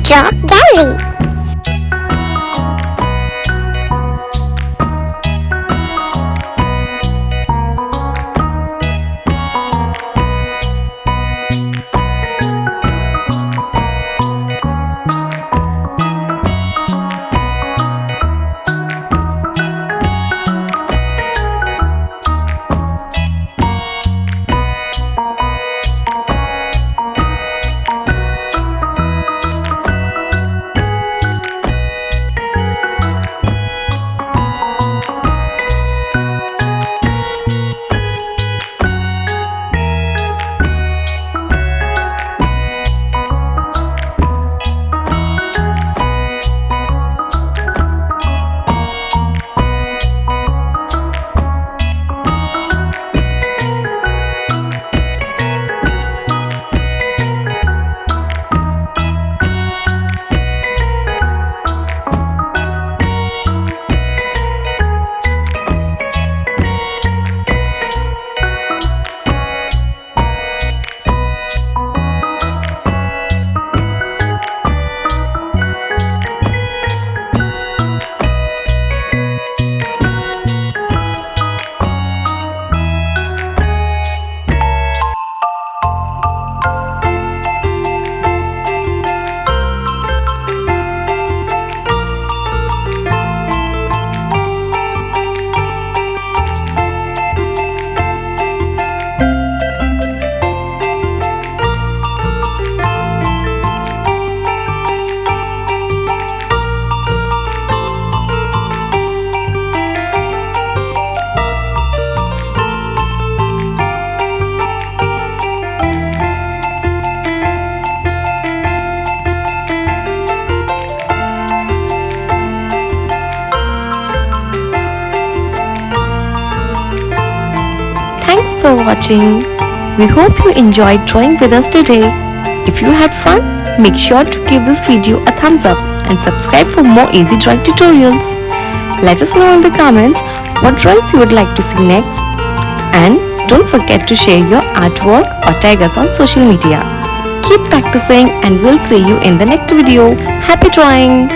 Picture Gallery. Thanks for watching. We hope you enjoyed drawing with us today. If you had fun, make sure to give this video a thumbs up and subscribe for more easy drawing tutorials. Let us know in the comments what drawings you would like to see next. And don't forget to share your artwork or tag us on social media. Keep practicing and we'll see you in the next video. Happy drawing!